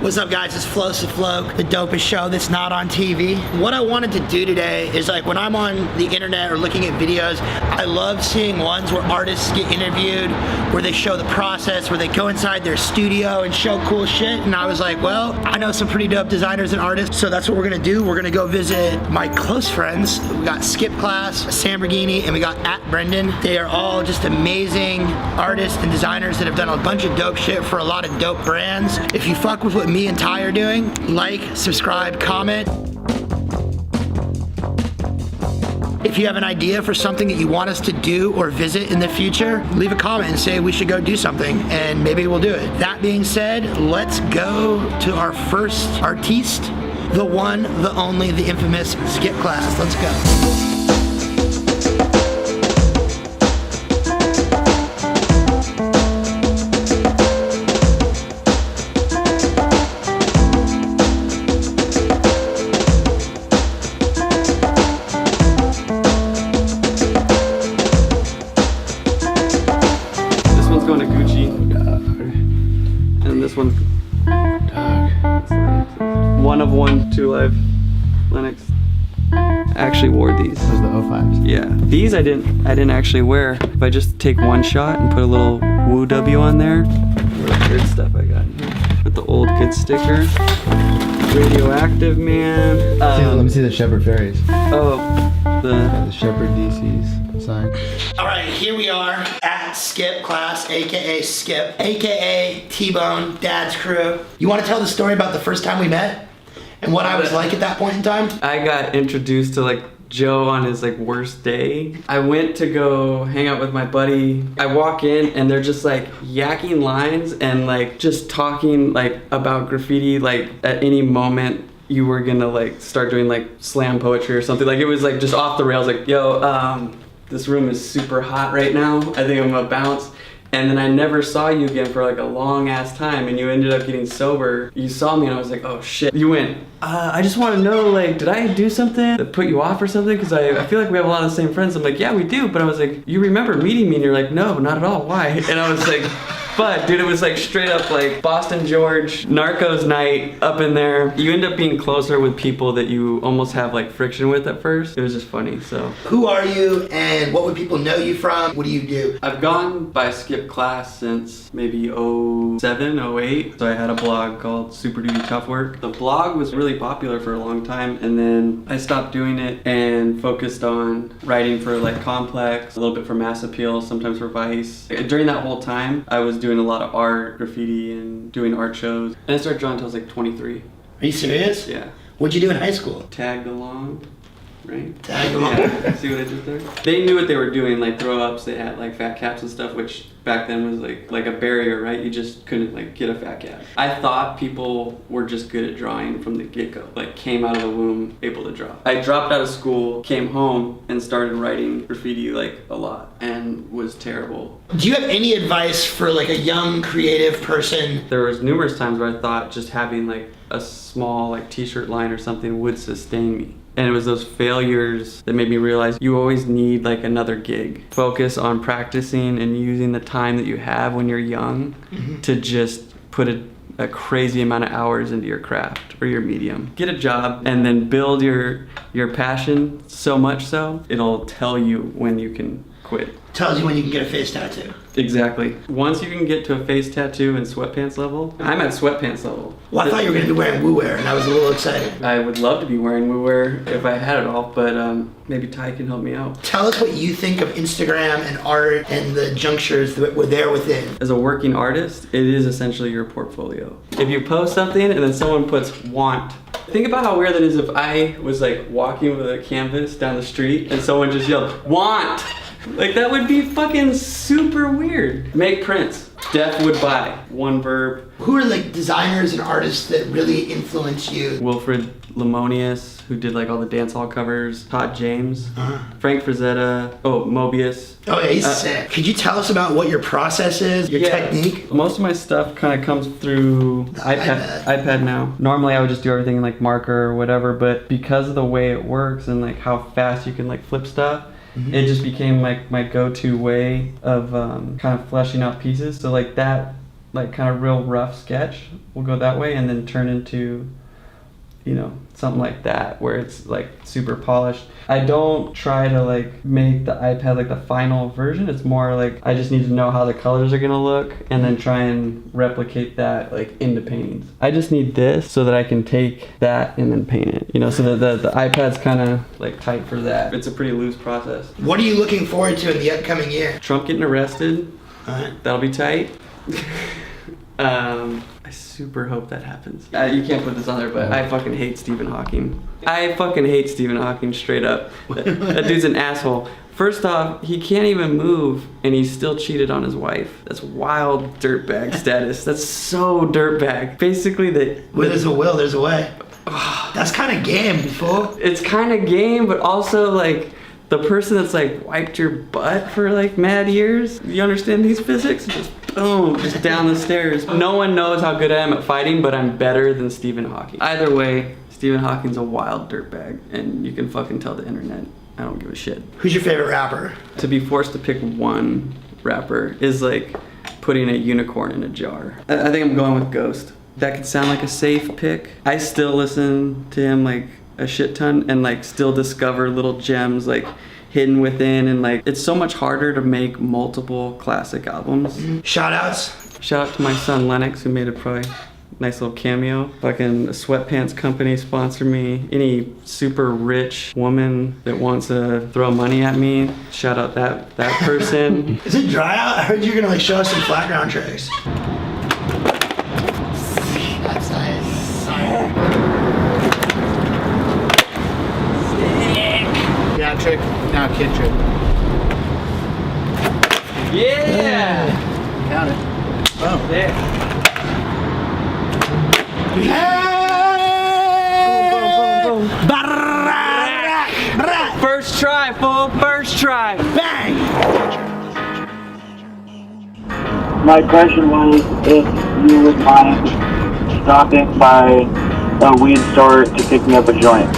What's up, guys? It's Flow the dopest show that's not on TV. What I wanted to do today is, like, when I'm on the internet or looking at videos, I love seeing ones where artists get interviewed, where they show the process, where they go inside their studio and show cool shit. And I was like, well, I know some pretty dope designers and artists, so that's what we're gonna do. We're gonna go visit my close friends. We got Skip Class, Samborghini, and we got Brendan. They are all just amazing artists and designers that have done a bunch of dope shit for a lot of dope brands. If you fuck with what me and Ty are doing, like, subscribe, comment. If you have an idea for something that you want us to do or visit in the future, leave a comment and say we should go do something, and maybe we'll do it. That being said, let's go to our first artiste, the one, the only, the infamous Skip Class. Let's go. This one's one of one, two live Linux. Actually wore these. Those are the 05s. Yeah, these I didn't actually wear. If I just take one shot and put a little woo W on there, good stuff I got in here. With the old good sticker, radioactive man. Let me see the Shepherd Fairies. Oh, the Shepherd DC's sign. All right, here we are at Skip Class, aka Skip, aka T-Bone, Dad's Crew. You want to tell the story about the first time we met and what I was like at that point in time? I got introduced to like Joe on his like worst day. I went to go hang out with my buddy. I walk in and they're just like yakking lines and like just talking like about graffiti, like at any moment you were gonna like start doing like slam poetry or something. Like it was like just off the rails, like, yo, this room is super hot right now. I think I'm gonna bounce. And then I never saw you again for like a long ass time, and you ended up getting sober. You saw me and I was like, oh shit. You went, I just want to know, like, did I do something that put you off or something? Because I feel like we have a lot of the same friends. I'm like, yeah, we do. But I was like, you remember meeting me? And you're like, no, not at all. Why? And I was like, but dude, it was like straight up like Boston George, Narcos night up in there. You end up being closer with people that you almost have like friction with at first. It was just funny, so. Who are you and what would people know you from? What do you do? I've gone by Skip Class since maybe 07, 08. So I had a blog called Super Duty Tough Work. The blog was really popular for a long time, and then I stopped doing it and focused on writing for like Complex, a little bit for Mass Appeal, sometimes for Vice. During that whole time, I was doing a lot of art, graffiti, and doing art shows. And I started drawing until I was like 23. Are you serious? Yeah. What'd you do in high school? Tagged along, right? Tagged along. Yeah. See what I did there? They knew what they were doing, like throw ups. They had like fat caps and stuff, which back then was like a barrier, right? You just couldn't like get a fat cap. I thought people were just good at drawing from the get-go, like came out of the womb able to draw. I dropped out of school, came home, and started writing graffiti like a lot, and was terrible. Do you have any advice for like a young creative person? There was numerous times where I thought just having like a small like t-shirt line or something would sustain me. And it was those failures that made me realize you always need like another gig. Focus on practicing and using the time that you have when you're young to just put a crazy amount of hours into your craft or your medium. Get a job and then build your passion so much so, it'll tell you when you can quit. Tells you when you can get a face tattoo. Exactly. Once you can get to a face tattoo and sweatpants level, I'm at sweatpants level. Well, I thought you were gonna be wearing woo wear, and I was a little excited. I would love to be wearing woo wear if I had it all, but maybe Ty can help me out. Tell us what you think of Instagram and art and the junctures that were there within. As a working artist, it is essentially your portfolio. If you post something and then someone puts want, think about how weird that is if I was like walking with a canvas down the street and someone just yelled, want! Like that would be fucking super weird. Make prints. Def would buy. One verb. Who are like designers and artists that really influence you? Wilfred Lemonius, who did like all the dance hall covers. Todd James. Frank Frazetta. Oh, Mobius. Oh yeah, he's sick. Could you tell us about what your process is, your technique? Most of my stuff kind of comes through iPad now. Normally I would just do everything in like marker or whatever, but because of the way it works and like how fast you can like flip stuff, it just became like my go-to way of kind of fleshing out pieces. So like that like kind of real rough sketch will go that way, and then turn into, you know, something like that where it's like super polished. I don't try to like make the iPad like the final version. It's more like I just need to know how the colors are gonna look and then try and replicate that like into paintings. I just need this so that I can take that and then paint it, you know, so that the iPad's kind of like tight for that. It's a pretty loose process. What are you looking forward to in the upcoming year? Trump getting arrested. Alright. That'll be tight. I super hope that happens. You can't put this on there, but I fucking hate Stephen Hawking. I fucking hate Stephen Hawking straight up. That dude's an asshole. First off, he can't even move and he still cheated on his wife. That's wild dirtbag status. That's so dirtbag. Basically where there's a will, there's a way. That's kind of game, fool. It's kind of game, but also like the person that's like wiped your butt for like mad years. You understand these physics? Just boom, just down the stairs. No one knows how good I am at fighting, but I'm better than Stephen Hawking. Either way, Stephen Hawking's a wild dirtbag, and you can fucking tell the internet. I don't give a shit. Who's your favorite rapper? To be forced to pick one rapper is like putting a unicorn in a jar. I think I'm going with Ghost. That could sound like a safe pick. I still listen to him like a shit ton and like still discover little gems like hidden within, and like it's so much harder to make multiple classic albums. Shout outs. Shout out to my son Lennox who made a probably nice little cameo. Fucking sweatpants company sponsor me. Any super rich woman that wants to throw money at me, shout out that person. Is it dry out? I heard you're gonna like show us some flat ground tricks. That's nice. Yeah, trick. Now kid trick. Yeah! Count it. Oh. There. First try, fool. First try. Bang! My question was if you would mind stopping by a weed store to pick me up a joint.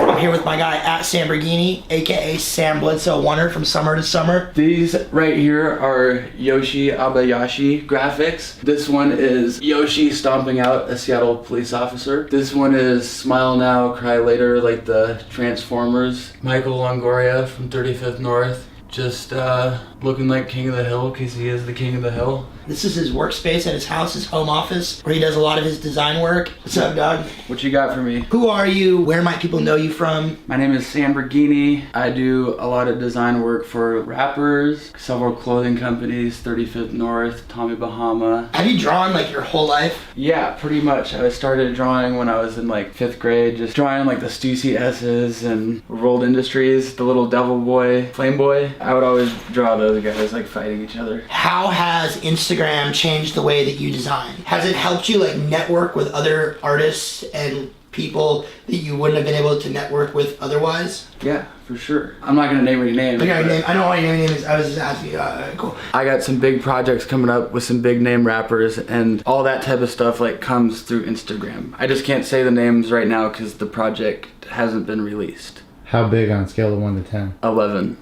I'm here with my guy at Samborghini, aka Sam Bledsoe Wonder from Summer to Summer. These right here are Yoshi Abayashi graphics. This one is Yoshi stomping out a Seattle police officer. This one is Smile Now, Cry Later, like the Transformers. Michael Longoria from 35th North. Just looking like King of the Hill because he is the King of the Hill. This is his workspace at his house, his home office, where he does a lot of his design work. What's up, dog? What you got for me? Who are you? Where might people know you from? My name is Samborghini. I do a lot of design work for rappers, several clothing companies, 35th North, Tommy Bahama. Have you drawn like your whole life? Yeah, pretty much. I started drawing when I was in like 5th grade, just drawing like the Stussy S's and World Industries, the little devil boy, flame boy. I would always draw those guys like fighting each other. How has Instagram changed the way that you design? Has it helped you like network with other artists and people that you wouldn't have been able to network with otherwise? Yeah, for sure. I'm not gonna name any names. I know all your names. I was just asking you. Cool. I got some big projects coming up with some big name rappers, and all that type of stuff like comes through Instagram. I just can't say the names right now because the project hasn't been released. How big on a scale of 1 to 10? 11.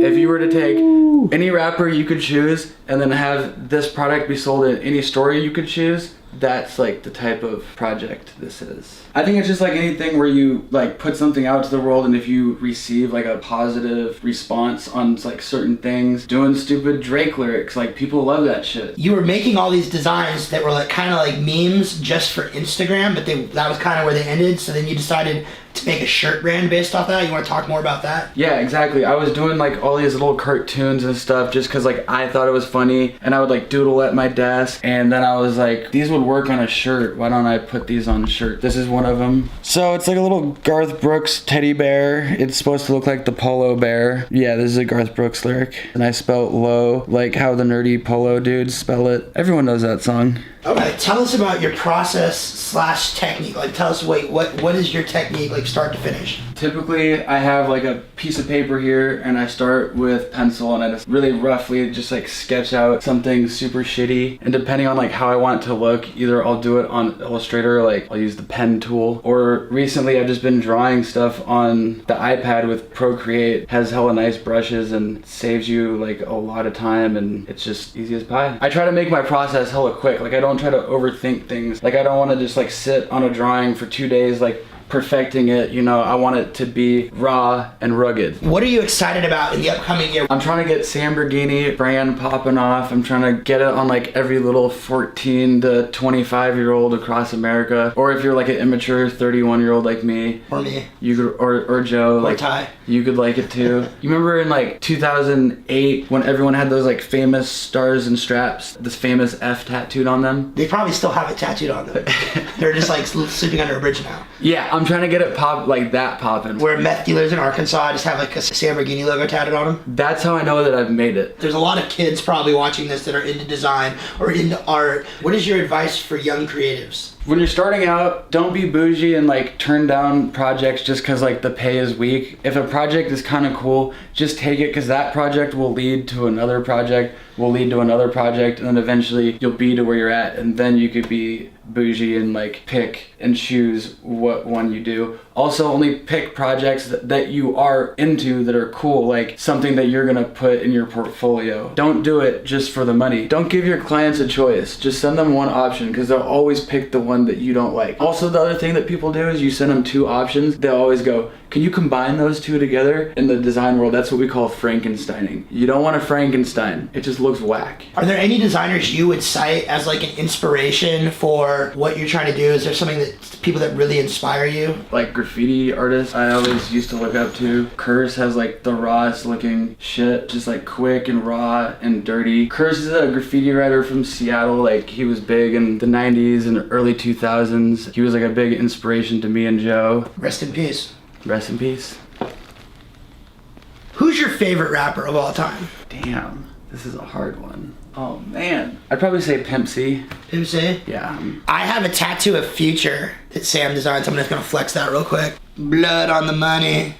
If you were to take any rapper you could choose and then have this product be sold in any store you could choose, that's like the type of project this is. I think it's just like anything where you like put something out to the world, and if you receive like a positive response on like certain things, doing stupid Drake lyrics, like people love that shit. You were making all these designs that were like kind of like memes just for Instagram, but that was kind of where they ended. So then you decided to make a shirt brand based off that. You want to talk more about that? Yeah, exactly. I was doing like all these little cartoons and stuff just because like I thought it was funny, and I would like doodle at my desk, and then I was like, these would work on a shirt. Why don't I put these on a shirt? This is one of them. So it's like a little Garth Brooks teddy bear. It's supposed to look like the polo bear. Yeah, this is a Garth Brooks lyric. And I spelled low like how the nerdy polo dudes spell it. Everyone knows that song. Okay, tell us about your process / technique. Like, tell us, what is your technique, like, start to finish? Typically, I have like a piece of paper here and I start with pencil and I just really roughly just like sketch out something super shitty. And depending on like how I want it to look, either I'll do it on Illustrator, like I'll use the pen tool, or recently I've just been drawing stuff on the iPad with Procreate. It has hella nice brushes and saves you like a lot of time, and it's just easy as pie. I try to make my process hella quick. Like I don't try to overthink things. Like I don't want to just like sit on a drawing for 2 days like perfecting it, you know. I want it to be raw and rugged. What are you excited about in the upcoming year? I'm trying to get Samborghini brand popping off. I'm trying to get it on like every little 14 to 25 year old across America. Or if you're like an immature 31 year old like me. Or me. You could, or Joe. Or like Ty. You could like it too. You remember in like 2008 when everyone had those like famous stars and straps, this famous F tattooed on them? They probably still have it tattooed on them. They're just like sleeping under a bridge now. Yeah, I'm trying to get it pop like that popping. Where meth dealers in Arkansas just have like a Samborghini logo tattooed on them. That's how I know that I've made it. There's a lot of kids probably watching this that are into design or into art. What is your advice for young creatives? When you're starting out, don't be bougie and like turn down projects just because like the pay is weak. If a project is kind of cool, just take it, because that project will lead to another project, will lead to another project, and then eventually you'll be to where you're at, and then you could be bougie and like pick and choose what one you do. Also, only pick projects that you are into that are cool, like something that you're gonna put in your portfolio. Don't do it just for the money. Don't give your clients a choice. Just send them one option, because they'll always pick the one that you don't like. Also, the other thing that people do is you send them 2 options. They'll always go, can you combine those 2 together? In the design world, that's what we call Frankensteining. You don't want a Frankenstein. It just looks whack. Are there any designers you would cite as like an inspiration for what you're trying to do? Is there something that people that really inspire you? Like graffiti artists, I always used to look up to. Curse has like the rawest looking shit, just like quick and raw and dirty. Curse is a graffiti writer from Seattle. Like he was big in the 90s and early 2000s. He was like a big inspiration to me and Joe. Rest in peace. Rest in peace. Who's your favorite rapper of all time? Damn, this is a hard one. Oh man, I'd probably say Pimp C. Pimp C? Yeah. I have a tattoo of Future that Sam designed, so I'm just gonna flex that real quick. Blood on the money.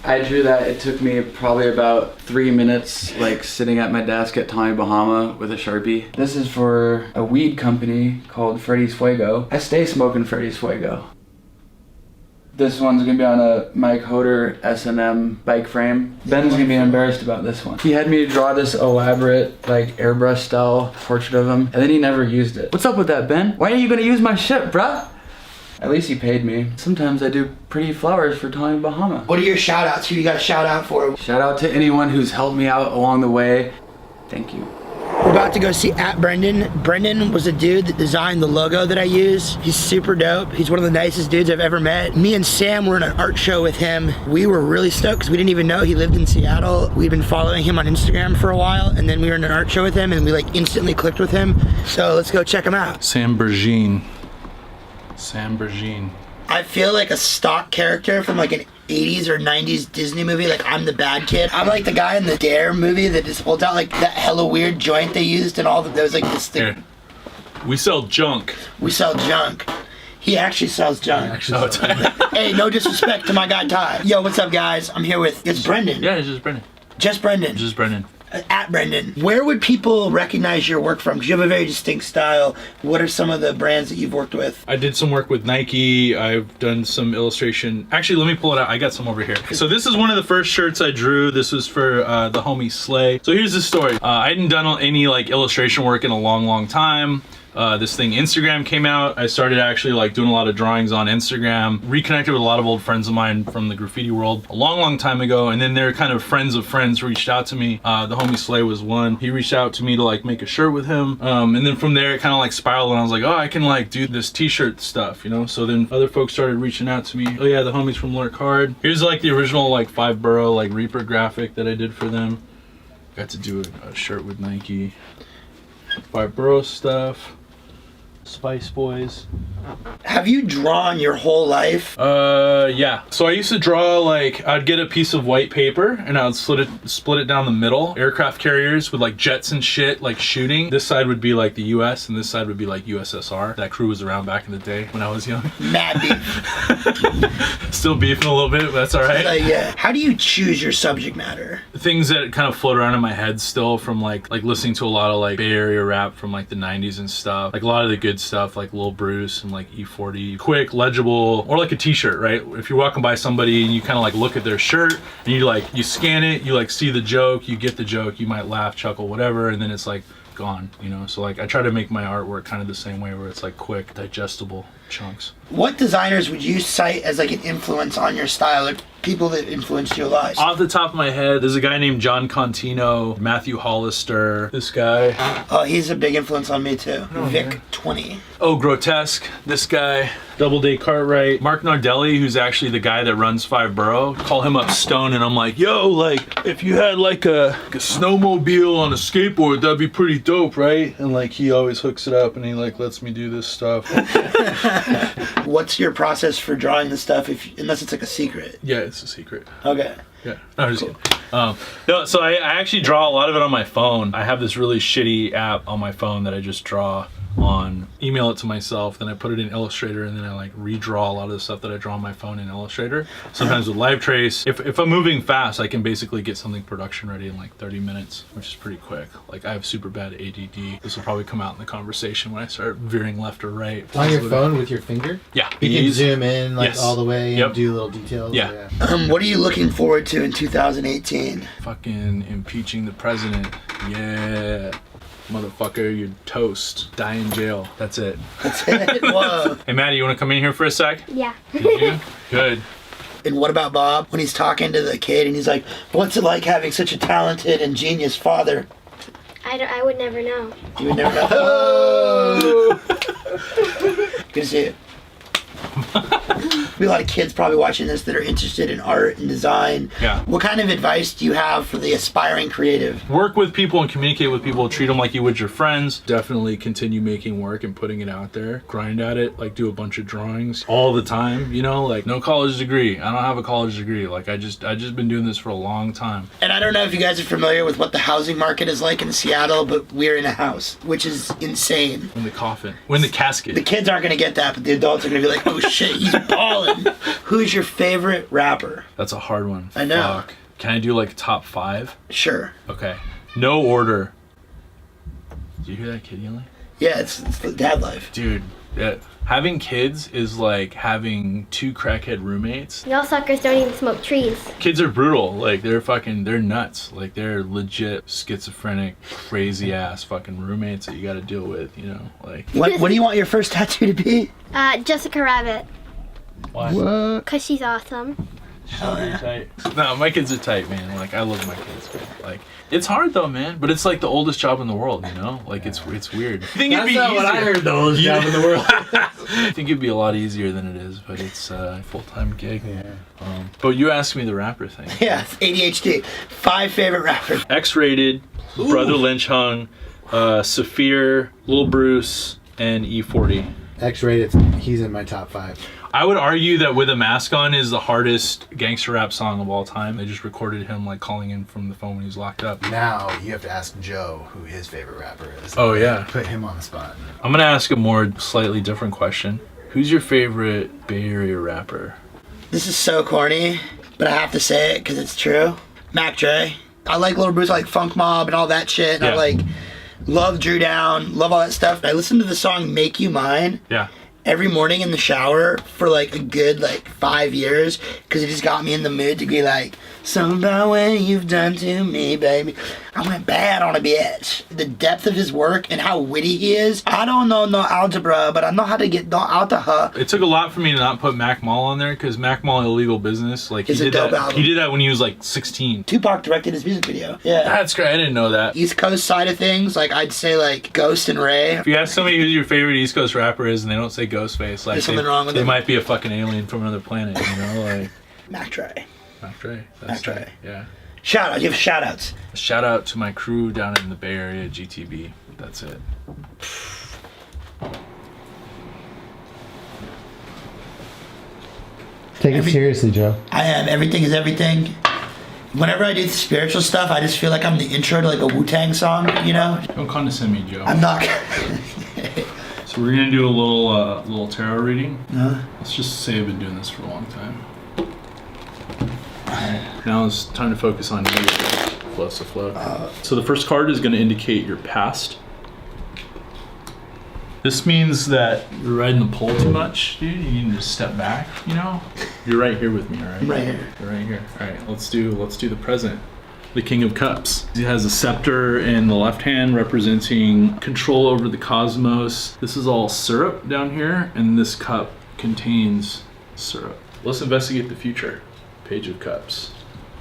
I drew that. It took me probably about 3 minutes, like sitting at my desk at Tommy Bahama with a Sharpie. This is for a weed company called Freddy's Fuego. I stay smoking Freddy's Fuego. This one's gonna be on a Mike Hoder S&M bike frame. Ben's gonna be embarrassed about this one. He had me draw this elaborate, like airbrush style portrait of him, and then he never used it. What's up with that, Ben? Why are you gonna use my shit, bruh? At least he paid me. Sometimes I do pretty flowers for Tommy Bahama. What are your shout outs? Who you got a shout out for? Shout out to anyone who's helped me out along the way. Thank you. We're about to go see @Brendan. Brendan was a dude that designed the logo that I use. He's super dope. He's one of the nicest dudes I've ever met. Me and Sam were in an art show with him. We were really stoked because we didn't even know he lived in Seattle. We'd been following him on Instagram for a while, and then we were in an art show with him and we like instantly clicked with him. So let's go check him out. Samborghini. Samborghini. I feel like a stock character from like an 80s or 90s Disney movie. Like I'm the bad kid. I'm like the guy in the Dare movie that just holds out like that hella weird joint they used and all that. There was like this thing. Here. We sell junk. We sell junk. He actually sells junk. Hey, no disrespect to my guy Ty. Yo, what's up guys? I'm here with, it's Brendan. Yeah, it's just Brendan. Just Brendan. Just Brendan. @Brendan. Where would people recognize your work from? 'Cause you have a very distinct style. What are some of the brands that you've worked with? I did some work with Nike. I've done some illustration. Actually, let me pull it out. I got some over here. So this is one of the first shirts I drew. This was for the homie Slay. So here's the story. I hadn't done any like illustration work in a long time. This thing Instagram came out. I started actually like doing a lot of drawings on Instagram, reconnected with a lot of old friends of mine from the graffiti world a long time ago, and then their kind of friends of friends reached out to me. The homie Slay was one. He reached out to me to like make a shirt with him, and then from there it kind of like spiraled, and I was like, oh, I can like do this t-shirt stuff, you know. So then other folks started reaching out to me. Oh yeah, the homies from Lurk Hard. Here's like the original like 5 borough like Reaper graphic that I did for them. Got to do a shirt with Nike. 5 borough stuff. Spice Boys. Have you drawn your whole life? Yeah. So I used to draw, like, I'd get a piece of white paper and I would split it down the middle. Aircraft carriers with like jets and shit, like shooting. This side would be like the US and this side would be like USSR. That crew was around back in the day when I was young. Mad beef. Still beefing a little bit, but that's all right. Yeah. How do you choose your subject matter? Things that kind of float around in my head still from like listening to a lot of like Bay Area rap from like the 90s and stuff. Like a lot of the good stuff like Lil Bruce and like E40. Quick, legible, or like a t-shirt, right? If you're walking by somebody and you kind of like look at their shirt and you scan it, you like see the joke, you get the joke, you might laugh, chuckle, whatever, and then it's like gone, you know? So like I try to make my artwork kind of the same way where it's like quick, digestible chunks. What designers would you cite as like an influence on your style, or people that influenced you a lot? Off the top of my head, there's a guy named John Contino, Matthew Hollister, this guy. Oh, he's a big influence on me too. Vic 20. Oh, Grotesque, this guy. Doubleday Cartwright. Mark Nardelli, who's actually the guy that runs Five Borough. Call him up Stone and I'm like, yo, like, if you had like a snowmobile on a skateboard, that'd be pretty dope, right? And like, he always hooks it up and he like lets me do this stuff. What's your process for drawing the stuff, unless it's like a secret? Yeah, it's a secret. Okay. Yeah, no, I'm just kidding. No, so I actually draw a lot of it on my phone. I have this really shitty app on my phone that I just draw on, email it to myself, then I put it in Illustrator, and then I like redraw a lot of the stuff that I draw on my phone in Illustrator. Sometimes with Live Trace. If I'm moving fast, I can basically get something production ready in like 30 minutes, which is pretty quick. Like I have super bad ADD. This will probably come out in the conversation when I start veering left or right. On your phone with your finger? Yeah. You can zoom in like Yes. all the way and Yep. do little details. Yeah. What are you looking forward to in 2018? Fucking impeaching the president. Yeah. Motherfucker, you're toast. Die in jail. That's it. That's it. Whoa. Hey, Maddie, you want to come in here for a sec? Yeah. You? Good. And what about Bob? When he's talking to the kid and he's like, what's it like having such a talented and genius father? I would never know. You would never know. Good to see you. Be a lot of kids probably watching this that are interested in art and design. Yeah. What kind of advice do you have for the aspiring creative? Work with people and communicate with people. Treat them like you would your friends. Definitely continue making work and putting it out there. Grind at it. Like do a bunch of drawings all the time. You know, like no college degree. I don't have a college degree. Like I just been doing this for a long time. And I don't know if you guys are familiar with what the housing market is like in Seattle, but we're in a house, which is insane. In the coffin. In the casket. The kids aren't gonna get that, but the adults are gonna be like, oh shit, he's balling. Who's your favorite rapper? That's a hard one. I know. Fuck. Can I do like top 5? Sure. Okay. No order. Did you hear that kid yelling? Yeah, it's the dad life. Dude, having kids is like having 2 crackhead roommates. Y'all suckers don't even smoke trees. Kids are brutal. Like they're nuts. Like they're legit schizophrenic, crazy ass fucking roommates that you got to deal with. You know, like. What do you want your first tattoo to be? Jessica Rabbit. Why? What? Cause she's awesome. Tight. No, my kids are tight, man. Like I love my kids, man. Like it's hard though, man. But it's like the oldest job in the world, you know? Like it's weird. I think it'd be That's not what I easier. heard the oldest job in the world. I think it'd be a lot easier than it is, but it's a full-time gig. Yeah. But you asked me the rapper thing. Yeah, ADHD. 5 favorite rappers. X-Rated, Brother Lynch Hung, Saphir, Lil Bruce, and E40. X-rated. He's in my top 5. I would argue that With a Mask On is the hardest gangster rap song of all time. They just recorded him like calling in from the phone when he was locked up. Now you have to ask Joe who his favorite rapper is. Oh yeah. Put him on the spot. I'm gonna ask a more slightly different question. Who's your favorite Bay Area rapper? This is so corny, but I have to say it because it's true. Mac Dre. I like Lil Bruce, I like Funk Mob and all that shit. And Yeah. I like love Drew Down, love all that stuff. I listen to the song Make You Mine Yeah. every morning in the shower for like a good 5 years because it just got me in the mood to be like, something about what you've done to me, baby. I went bad on a bitch. The depth of his work and how witty he is. I don't know no algebra, but I know how to get out to her. It took a lot for me to not put Mac Mall on there because Mac Mall Illegal Business, like he It's a did dope that. album. He did that when he was like 16. Tupac directed his music video. Yeah. That's great. I didn't know that. East Coast side of things, I'd say Ghost and Ray. If you ask somebody who your favorite East Coast rapper is and they don't say Ghostface, like There's something wrong with they them. might be a fucking alien from another planet, you know? Like Mac Dre. Mac Dre. That's Mac Dre. right. Yeah. Shout out, give shout outs. Shout out to my crew down in the Bay Area, GTB. That's it. Take it seriously, Joe. I am. Everything is everything. Whenever I do spiritual stuff, I just feel like I'm the intro to like a Wu-Tang song, you know? Don't condescend me, Joe. I'm not. So we're gonna do a little tarot reading. Let's just say I've been doing this for a long time. Now it's time to focus on you. Flow. So the first card is gonna indicate your past. This means that you're riding the pole too much, dude. You need to step back, you know? You're right here with me, all right? I'm right here. You're right here. All right, let's do the present. The King of Cups. He has a scepter in the left hand representing control over the cosmos. This is all syrup down here, and this cup contains syrup. Let's investigate the future. Page of Cups.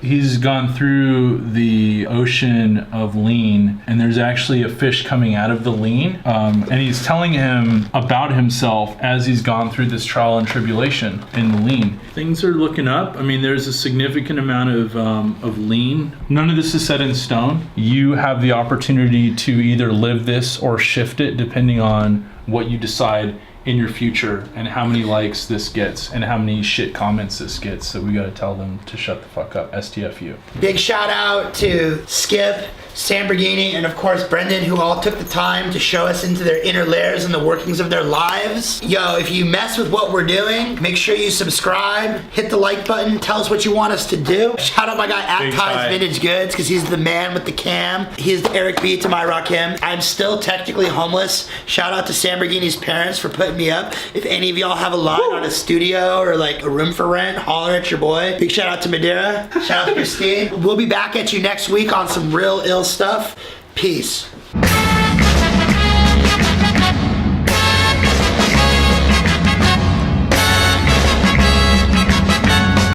He's gone through the ocean of lean, and there's actually a fish coming out of the lean, and he's telling him about himself as he's gone through this trial and tribulation in the lean. Things are looking up. I mean, there's a significant amount of lean. None of this is set in stone. You have the opportunity to either live this or shift it depending on what you decide in your future and how many likes this gets and how many shit comments this gets. So we gotta tell them to shut the fuck up. STFU. Big shout out to Skip, Samborghini, and of course Brendan, who all took the time to show us into their inner layers and the workings of their lives. Yo, if you mess with what we're doing, make sure you subscribe, hit the like button, tell us what you want us to do. Shout out my guy at Big Ty's Ty. Vintage Goods, because he's the man with the cam. He's the Eric B to my Rakim. I'm still technically homeless. Shout out to Samborghini's parents for putting me up. If any of y'all have a line on a studio or like a room for rent, holler at your boy. Big shout out to Madeira. Shout out to Christine. We'll be back at you next week on some real ill stuff. Peace.